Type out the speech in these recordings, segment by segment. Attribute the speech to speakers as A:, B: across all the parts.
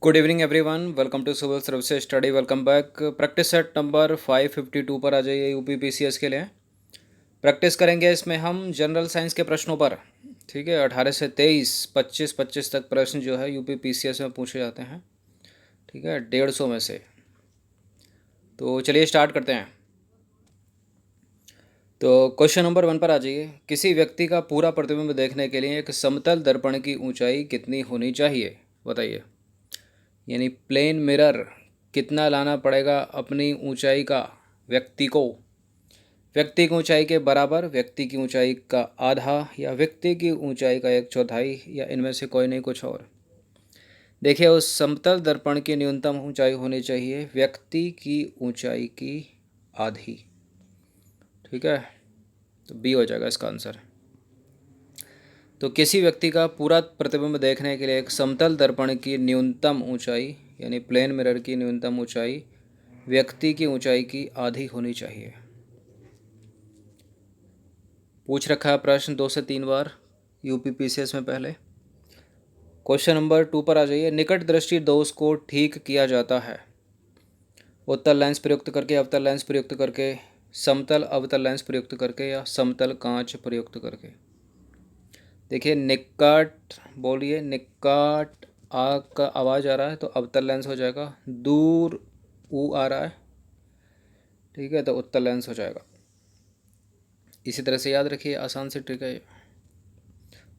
A: Good evening everyone, welcome to civil services study. Welcome back. Practice set number 552 पर आ जाइए। UP PCS के लिए practice करेंगे। इसमें हम जनरल साइंस के प्रश्नों पर, ठीक है, 18 से 23, 25 तक प्रश्न जो है यूपी पीसीएस में पूछे जाते हैं, ठीक है, 150 में से। तो चलिए स्टार्ट करते हैं। तो क्वेश्चन नंबर 1 पर आ जाइए। किसी व्यक्ति का पूरा प्रतिबिंब देखने के लिए एक समतल दर्पण की ऊंचाई कितनी होनी चाहिए, बताइए। यानी प्लेन मिरर कितना लाना पड़ेगा अपनी ऊंचाई का, व्यक्ति को, व्यक्ति की ऊंचाई के बराबर, व्यक्ति की ऊंचाई का आधा, या व्यक्ति की ऊंचाई का 1/4, या इनमें से कोई नहीं कुछ और। देखिए, उस समतल दर्पण की न्यूनतम ऊंचाई होनी चाहिए व्यक्ति की ऊंचाई की आधी, ठीक है। तो बी हो जाएगा इसका आंसर। तो किसी व्यक्ति का पूरा प्रतिबिंब देखने के लिए एक समतल दर्पण की न्यूनतम ऊंचाई, यानी प्लेन मिरर की न्यूनतम ऊंचाई व्यक्ति की ऊंचाई की आधी होनी चाहिए। पूछ रखा है प्रश्न 2 से 3 बार यूपी पीसीएस में पहले। क्वेश्चन नंबर 2 पर आ जाइए। निकट दृष्टि दोष को ठीक किया जाता है उत्तल लेंस प्रयुक्त करके, अवतल लेंस प्रयुक्त करके, समतल अवतल लेंस प्रयुक्त करके, या समतल कांच प्रयुक्त करके। देखिए, निकट बोलिए, निकट आ का आवाज़ आ रहा है तो अवतल लेंस हो जाएगा। दूर ऊ आ रहा है, ठीक है, तो उत्तल लेंस हो जाएगा। इसी तरह से याद रखिए, आसान से ट्रिक है ये।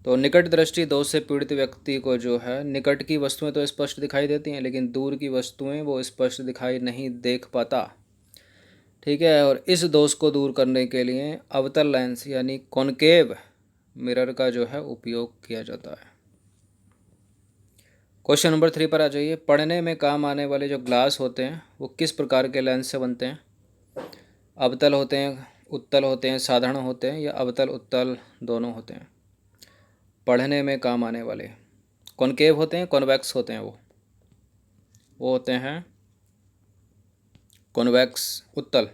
A: तो निकट दृष्टि दोष से पीड़ित व्यक्ति को जो है, निकट की वस्तुएं तो स्पष्ट दिखाई देती हैं लेकिन दूर की वस्तुएं वो स्पष्ट दिखाई नहीं देख पाता, ठीक है। और इस दोष को दूर करने के लिए अवतल लेंस यानी कॉनकेव मिरर का जो है उपयोग किया जाता है। क्वेश्चन नंबर 3 पर आ जाइए। पढ़ने में काम आने वाले जो ग्लास होते हैं वो किस प्रकार के लेंस से बनते हैं? अवतल होते हैं, उत्तल होते हैं, साधारण होते हैं, या अवतल उत्तल दोनों होते हैं? पढ़ने में काम आने वाले कॉनकेव होते हैं, कॉन्वेक्स होते हैं, वो होते हैं कॉन्वेक्स, उत्तल।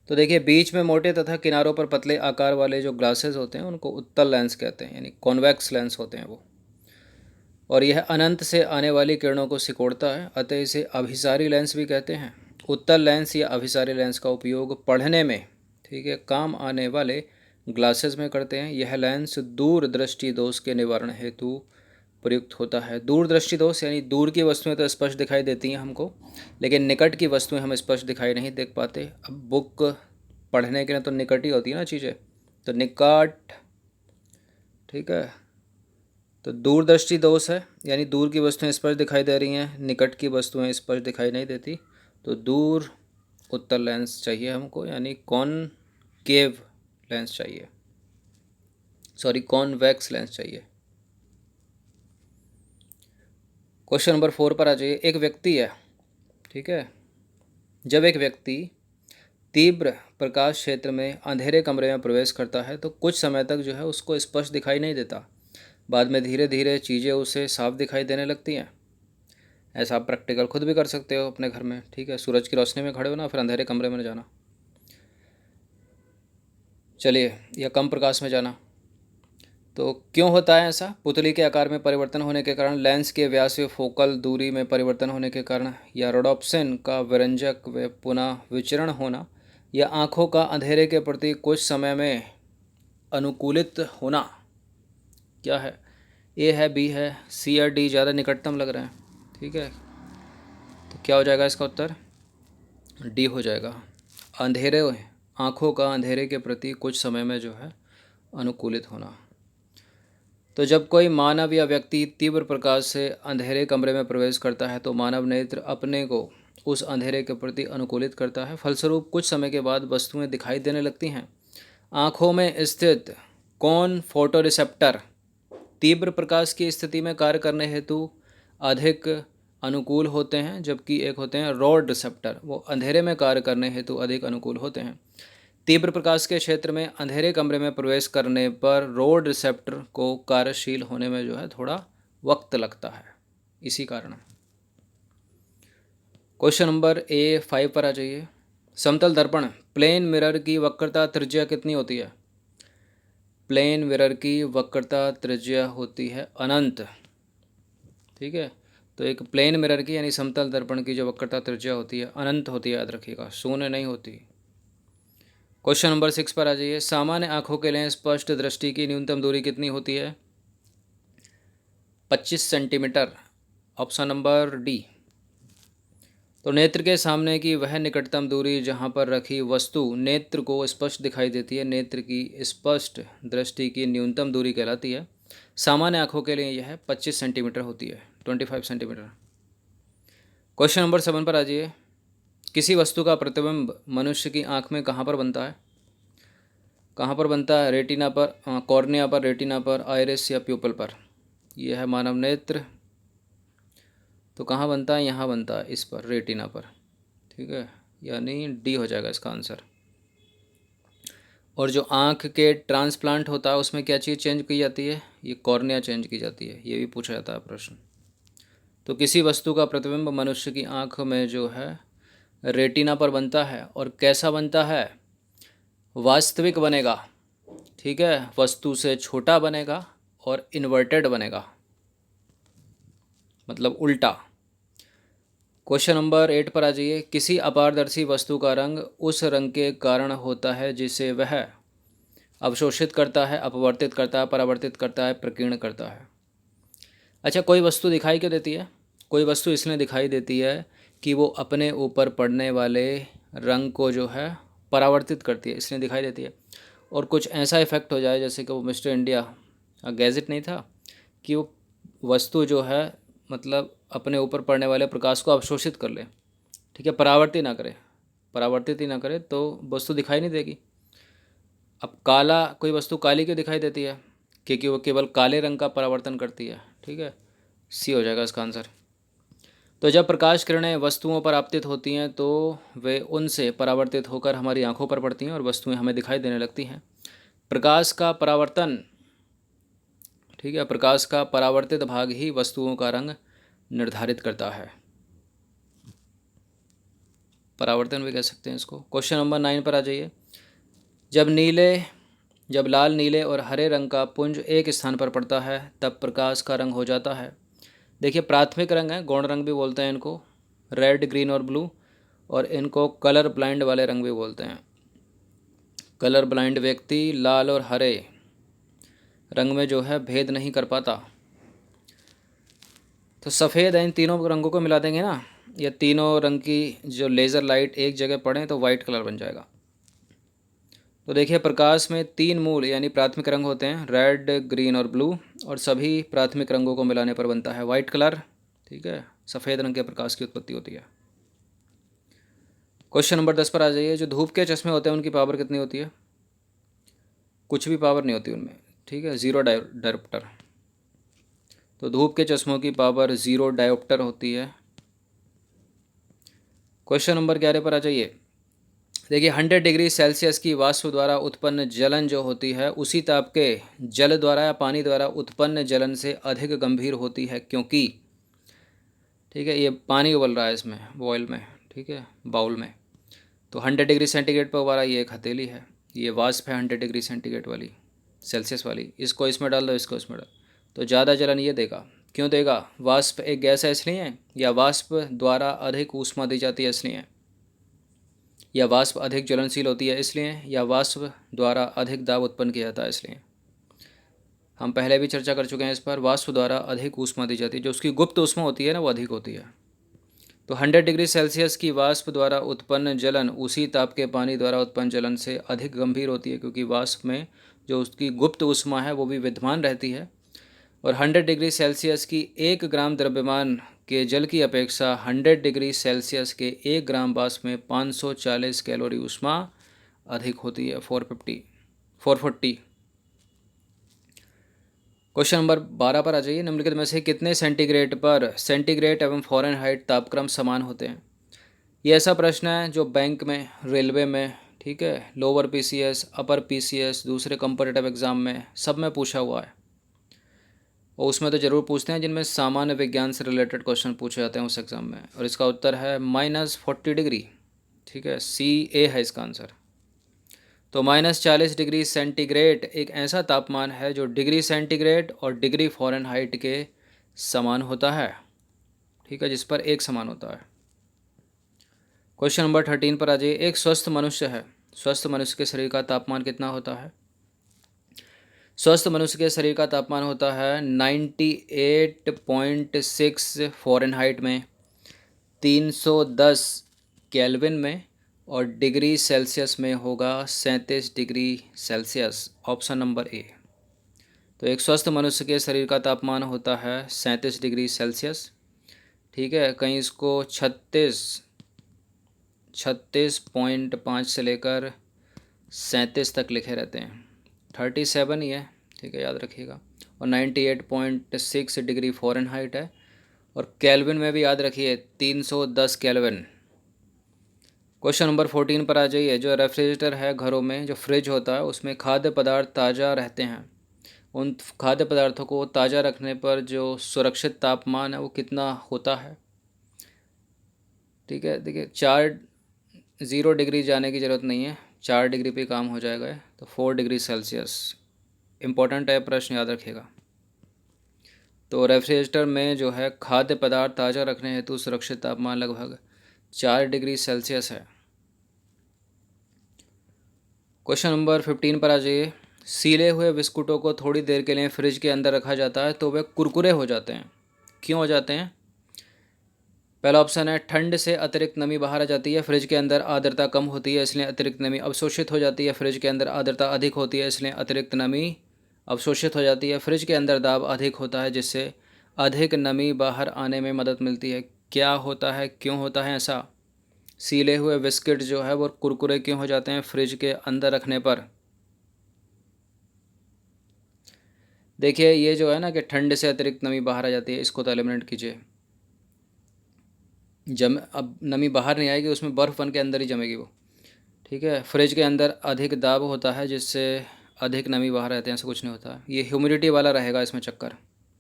A: तो देखिए, बीच में मोटे तथा किनारों पर पतले आकार वाले जो ग्लासेस होते हैं उनको उत्तल लेंस कहते हैं, यानी कॉन्वेक्स लेंस होते हैं वो। और यह अनंत से आने वाली किरणों को सिकोड़ता है, अतः इसे अभिसारी लेंस भी कहते हैं। उत्तल लेंस या अभिसारी लेंस का उपयोग पढ़ने में, ठीक है, काम आने वाले ग्लासेस में करते हैं। यह लेंस दूर दृष्टि दोष के निवारण हेतु प्रयुक्त होता है। दूर दृष्टि दोष यानी दूर की वस्तुएं तो स्पष्ट दिखाई देती हैं हमको, लेकिन निकट की वस्तुएं हम स्पष्ट दिखाई नहीं देख पाते। अब बुक पढ़ने के लिए तो निकट ही होती है ना चीज़ें, तो निकट, ठीक है। तो दूरदृष्टि दोष है, यानी दूर की वस्तुएं स्पष्ट दिखाई दे रही हैं, निकट की वस्तुएं स्पष्ट दिखाई नहीं देती। तो दूर उत्तल लेंस चाहिए हमको, यानी कॉनकेव लेंस चाहिए, सॉरी कॉन्वेक्स लेंस चाहिए। क्वेश्चन नंबर 4 पर आ जाइए। एक व्यक्ति है, ठीक है, जब एक व्यक्ति तीव्र प्रकाश क्षेत्र में अंधेरे कमरे में प्रवेश करता है तो कुछ समय तक जो है उसको स्पष्ट दिखाई नहीं देता। बाद में धीरे धीरे चीज़ें उसे साफ दिखाई देने लगती हैं। ऐसा आप प्रैक्टिकल खुद भी कर सकते हो अपने घर में, ठीक है। सूरज की रोशनी में खड़े हो ना, फिर अंधेरे कमरे में न जाना, चलिए, या कम प्रकाश में जाना। तो क्यों होता है ऐसा? पुतली के आकार में परिवर्तन होने के कारण, लेंस के व्यास व फोकल दूरी में परिवर्तन होने के कारण, या रोडोप्सिन का विरंजक व पुनः विचरण होना, या आँखों का अंधेरे के प्रति कुछ समय में अनुकूलित होना। क्या है? ए है, बी है, सी या डी ज़्यादा निकटतम लग रहे हैं, ठीक है। तो क्या हो जाएगा इसका उत्तर? डी हो जाएगा। अंधेरे, आँखों का अंधेरे के प्रति कुछ समय में जो है अनुकूलित होना। तो जब कोई मानव या व्यक्ति तीव्र प्रकाश से अंधेरे कमरे में प्रवेश करता है तो मानव नेत्र अपने को उस अंधेरे के प्रति अनुकूलित करता है। फलस्वरूप कुछ समय के बाद वस्तुएं दिखाई देने लगती हैं। आँखों में स्थित कौन फोटो रिसेप्टर तीव्र प्रकाश की स्थिति में कार्य करने हेतु अधिक अनुकूल होते हैं, जबकि एक होते हैं रॉड रिसेप्टर, वो अंधेरे में कार्य करने हेतु अधिक अनुकूल होते हैं। तीव्र प्रकाश के क्षेत्र में अंधेरे कमरे में प्रवेश करने पर रोड रिसेप्टर को कार्यशील होने में जो है थोड़ा वक्त लगता है, इसी कारण। क्वेश्चन नंबर A5 पर आ जाइए। समतल दर्पण प्लेन मिरर की वक्रता त्रिज्या कितनी होती है? प्लेन मिरर की वक्रता त्रिज्या होती है अनंत, ठीक है। तो एक प्लेन मिरर की यानी समतल दर्पण की जो वक्रता त्रिज्या होती है अनंत होती है, याद रखिएगा, शून्य नहीं होती। क्वेश्चन नंबर 6 पर आ जाइए। सामान्य आंखों के लिए स्पष्ट दृष्टि की न्यूनतम दूरी कितनी होती है? 25 सेंटीमीटर, ऑप्शन नंबर डी। तो नेत्र के सामने की वह निकटतम दूरी जहाँ पर रखी वस्तु नेत्र को स्पष्ट दिखाई देती है, नेत्र की स्पष्ट दृष्टि की न्यूनतम दूरी कहलाती है। सामान्य आंखों के लिए यह 25 सेंटीमीटर होती है, 25 सेंटीमीटर। क्वेश्चन नंबर 7 पर आ जाइए। किसी वस्तु का प्रतिबिंब मनुष्य की आंख में कहाँ पर बनता है? कहाँ पर बनता है? रेटिना पर, कॉर्निया पर, रेटिना पर, आइरिस या प्यूपल पर। यह है मानव नेत्र। तो कहाँ बनता है? यहाँ बनता है, इस पर, रेटिना पर। ठीक है, यानी डी हो जाएगा इसका आंसर। और जो आँख के ट्रांसप्लांट होता है उसमें क्या चीज़ चेंज की जाती है? ये कॉर्निया चेंज की जाती है, ये भी पूछा जाता है प्रश्न। तो किसी वस्तु का प्रतिबिंब मनुष्य की आँख में जो है रेटिना पर बनता है, और कैसा बनता है? वास्तविक बनेगा, ठीक है, वस्तु से छोटा बनेगा और इन्वर्टेड बनेगा, मतलब उल्टा। क्वेश्चन नंबर 8 पर आ जाइए। किसी अपारदर्शी वस्तु का रंग उस रंग के कारण होता है जिसे वह अवशोषित करता है, अपवर्तित करता है, परावर्तित करता है, प्रकीर्ण करता है। अच्छा, कोई वस्तु दिखाई क्यों देती है? कोई वस्तु इसलिए दिखाई देती है कि वो अपने ऊपर पड़ने वाले रंग को जो है परावर्तित करती है, इसलिए दिखाई देती है। और कुछ ऐसा इफेक्ट हो जाए, जैसे कि वो मिस्टर इंडिया गैजेट नहीं था, कि वो वस्तु जो है मतलब अपने ऊपर पड़ने वाले प्रकाश को अवशोषित कर ले, ठीक है, परावर्तित ना करे, परावर्तित ही ना करे, तो वस्तु दिखाई नहीं देगी। अब काला, कोई वस्तु काली क्यों दिखाई देती है? क्योंकि वो केवल काले रंग का परावर्तन करती है, ठीक है, सी हो जाएगा इसका आंसर। तो जब प्रकाश किरणें वस्तुओं पर आपतित होती हैं तो वे उनसे परावर्तित होकर हमारी आंखों पर पड़ती हैं और वस्तुएं हमें दिखाई देने लगती हैं। प्रकाश का परावर्तन, ठीक है, प्रकाश का परावर्तित भाग ही वस्तुओं का रंग निर्धारित करता है, परावर्तन भी कह सकते हैं इसको। क्वेश्चन नंबर 9 पर आ जाइए। जब लाल, नीले और हरे रंग का पुंज एक स्थान पर पड़ता है तब प्रकाश का रंग हो जाता है। देखिए, प्राथमिक रंग है, गौण रंग भी बोलते हैं इनको, रेड, ग्रीन और ब्लू, और इनको कलर ब्लाइंड वाले रंग भी बोलते हैं। कलर ब्लाइंड व्यक्ति लाल और हरे रंग में जो है भेद नहीं कर पाता। तो सफ़ेद है, इन तीनों रंगों को मिला देंगे ना, या तीनों रंग की जो लेज़र लाइट एक जगह पड़े तो वाइट कलर बन जाएगा। तो देखिए, प्रकाश में 3 मूल यानी प्राथमिक रंग होते हैं, रेड, ग्रीन और ब्लू, और सभी प्राथमिक रंगों को मिलाने पर बनता है वाइट कलर, ठीक है, सफ़ेद रंग के प्रकाश की उत्पत्ति होती है। क्वेश्चन नंबर 10 पर आ जाइए। जो धूप के चश्मे होते हैं उनकी पावर कितनी होती है? कुछ भी पावर नहीं होती उनमें, ठीक है, ज़ीरो डायोप्टर। तो धूप के चश्मों की पावर 0 डायोप्टर होती है। क्वेश्चन नंबर 11 पर आ जाइए। देखिए, 100 डिग्री सेल्सियस की वाष्प द्वारा उत्पन्न जलन जो होती है उसी ताप के जल द्वारा या पानी द्वारा उत्पन्न जलन से अधिक गंभीर होती है, क्योंकि, ठीक है, ये पानी उबल रहा है इसमें बॉयल में, ठीक है, बाउल में। तो 100 डिग्री सेंटीग्रेड पर उबाला, ये एक हथेली है, ये वाष्प है 100 डिग्री सेंटीग्रेड वाली, सेल्सियस वाली, इसको इसमें डाल दो, इसको इसमें डाल, तो ज़्यादा जलन ये देगा। क्यों देगा? वाष्प एक गैस है इसलिए, या वाष्प द्वारा अधिक ऊष्मा दी जाती है इसलिए, या वाष्प अधिक ज्वलनशील होती है इसलिए, या वाष्प द्वारा अधिक दाब उत्पन्न किया जाता है इसलिए। हम पहले भी चर्चा कर चुके हैं इस पर। वाष्प द्वारा अधिक ऊष्मा दी जाती है, जो उसकी गुप्त ऊष्मा होती है ना, वो अधिक होती है। तो 100 डिग्री सेल्सियस की वाष्प द्वारा उत्पन्न जलन उसी ताप के पानी द्वारा उत्पन्न जलन से अधिक गंभीर होती है, क्योंकि वाष्प में जो उसकी गुप्त ऊष्मा है वो भी विद्यमान रहती है। और 100 डिग्री सेल्सियस की 1 ग्राम द्रव्यमान के जल की अपेक्षा 100 डिग्री सेल्सियस के 1 ग्राम वाष्प में 540 कैलोरी ऊष्मा अधिक होती है, 440। क्वेश्चन नंबर 12 पर आ जाइए। निम्नलिखित में से कितने सेंटीग्रेड एवं फ़ारेनहाइट तापक्रम समान होते हैं? ये ऐसा प्रश्न है जो बैंक में, रेलवे में, ठीक है, लोअर पीसीएस, अपर पीसीएस, दूसरे कॉम्पिटिटिव एग्ज़ाम में, सब में पूछा हुआ है। और उसमें तो ज़रूर पूछते हैं जिनमें सामान्य विज्ञान से रिलेटेड क्वेश्चन पूछे जाते हैं उस एग्ज़ाम में। और इसका उत्तर है -40 डिग्री, ठीक है, CA है इसका आंसर। तो -40 डिग्री सेंटीग्रेड एक ऐसा तापमान है जो डिग्री सेंटीग्रेड और डिग्री फ़ारेनहाइट के समान होता है। ठीक है, जिस पर एक समान होता है। क्वेश्चन नंबर 13 पर आ जाइए। एक स्वस्थ मनुष्य है, स्वस्थ मनुष्य के शरीर का तापमान कितना होता है? स्वस्थ मनुष्य के शरीर का तापमान होता है 98.6 फ़ारेनहाइट में, 310 केल्विन में, और डिग्री सेल्सियस में होगा 37 degree Celsius. Option number A. तो एक स्वस्थ मनुष्य के शरीर का तापमान होता है 37 डिग्री सेल्सियस। ठीक है, कहीं इसको 36.5 से लेकर 37 तक लिखे रहते हैं, 37 ही है, ठीक है, याद रखिएगा। और 98.6 डिग्री फ़ारेनहाइट है, और केल्विन में भी याद रखिए 310 केल्विन। क्वेश्चन नंबर 14 पर आ जाइए। जो रेफ्रिजरेटर है घरों में, जो फ्रिज होता है, उसमें खाद्य पदार्थ ताज़ा रहते हैं। उन खाद्य पदार्थों को ताज़ा रखने पर जो सुरक्षित तापमान है वो कितना होता है? ठीक है, देखिए 0 डिग्री जाने की ज़रूरत नहीं है, 4 डिग्री पे काम हो जाएगा। तो 4 डिग्री सेल्सियस। इम्पोर्टेंट है, प्रश्न याद रखिएगा। तो रेफ्रिजरेटर में जो है खाद्य पदार्थ ताज़ा रखने हेतु सुरक्षित तापमान लगभग 4 डिग्री सेल्सियस है। क्वेश्चन नंबर 15 पर आ जाइए। सीले हुए बिस्कुटों को थोड़ी देर के लिए फ्रिज के अंदर रखा जाता है तो वे कुरकुरे हो जाते हैं। क्यों हो जाते हैं? पहला ऑप्शन है ठंड से अतिरिक्त नमी बाहर आ जाती है, फ्रिज के अंदर आर्द्रता कम होती है इसलिए अतिरिक्त नमी अवशोषित हो जाती है, फ्रिज के अंदर आर्द्रता अधिक होती है इसलिए अतिरिक्त नमी अवशोषित हो जाती है, फ्रिज के अंदर दाब अधिक होता है जिससे अधिक नमी बाहर आने में मदद मिलती है। क्या होता है, क्यों होता है ऐसा? सीले हुए बिस्किट जो है वो कुरकुरे क्यों हो जाते हैं फ्रिज के अंदर रखने पर? देखिए ये जो है ना कि ठंड से अतिरिक्त नमी बाहर आ जाती है, इसको तो एलिमिनेट कीजिए। अब नमी बाहर नहीं आएगी, उसमें बर्फ़ बन के अंदर ही जमेगी वो। ठीक है, फ्रिज के अंदर अधिक दाब होता है जिससे अधिक नमी बाहर रहते हैं, ऐसा कुछ नहीं होता। ये ह्यूमिडिटी वाला रहेगा इसमें चक्कर।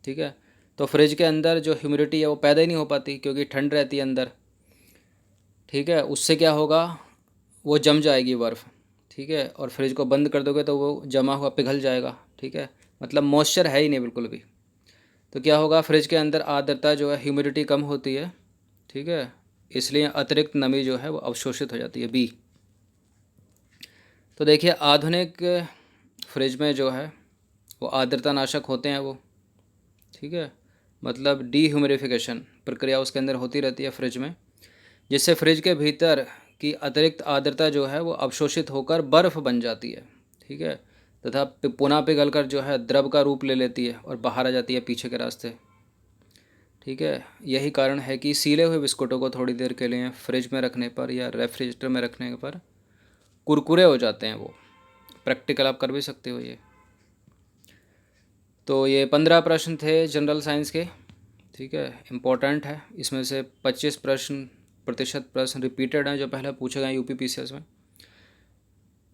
A: ठीक है, तो फ्रिज के अंदर जो ह्यूमिडिटी है वो पैदा ही नहीं हो पाती क्योंकि ठंड रहती है अंदर। ठीक है, उससे क्या होगा, वो जम जाएगी बर्फ़। ठीक है, और फ्रिज को बंद कर दोगे तो वो जमा हुआ पिघल जाएगा। ठीक है, मतलब मॉइस्चर है ही नहीं बिल्कुल भी। तो क्या होगा, फ्रिज के अंदर आर्द्रता जो है, ह्यूमिडिटी कम होती है। ठीक है, इसलिए अतिरिक्त नमी जो है वो अवशोषित हो जाती है, बी। तो देखिए आधुनिक फ्रिज में जो है वो आर्द्रता नाशक होते हैं वो। ठीक है, मतलब डीह्यूमिडिफिकेशन प्रक्रिया उसके अंदर होती रहती है फ्रिज में, जिससे फ्रिज के भीतर की अतिरिक्त आर्द्रता जो है वो अवशोषित होकर बर्फ़ बन जाती है। ठीक है, तथा पुनः पिघलकर जो है द्रव का रूप ले लेती है और बाहर आ जाती है पीछे के रास्ते। ठीक है, यही कारण है कि सीले हुए बिस्कुटों को थोड़ी देर के लिए फ्रिज में रखने पर या रेफ्रिजरेटर में रखने पर कुरकुरे हो जाते हैं वो। प्रैक्टिकल आप कर भी सकते हो ये। तो ये 15 प्रश्न थे जनरल साइंस के। ठीक है, इम्पोर्टेंट है। इसमें से 25% प्रश्न रिपीटेड हैं जो पहले पूछे गए यूपी पीसीएस में।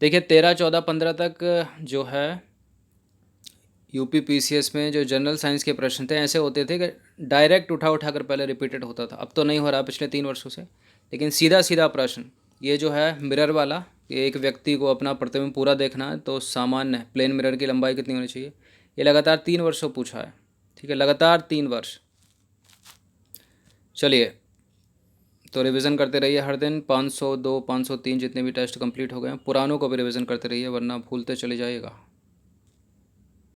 A: देखिए 13, 14, 15 तक जो है यूपी पीसीएस में जो जनरल साइंस के प्रश्न थे ऐसे होते थे कि डायरेक्ट उठा उठा कर पहले रिपीटेड होता था। अब तो नहीं हो रहा पिछले 3 वर्षों से, लेकिन सीधा सीधा प्रश्न ये जो है मिरर वाला, ये एक व्यक्ति को अपना प्रतिबिंब पूरा देखना है तो सामान्य प्लेन मिरर की लंबाई कितनी होनी चाहिए, ये लगातार 3 वर्षों पूछा है। ठीक है, लगातार 3 वर्ष। चलिए, तो रिवीजन करते रहिए हर दिन। 502, 503 जितने भी टेस्ट कंप्लीट हो गए हैं, पुरानों को भी रिवीजन करते रहिए वरना भूलते चले जाइएगा।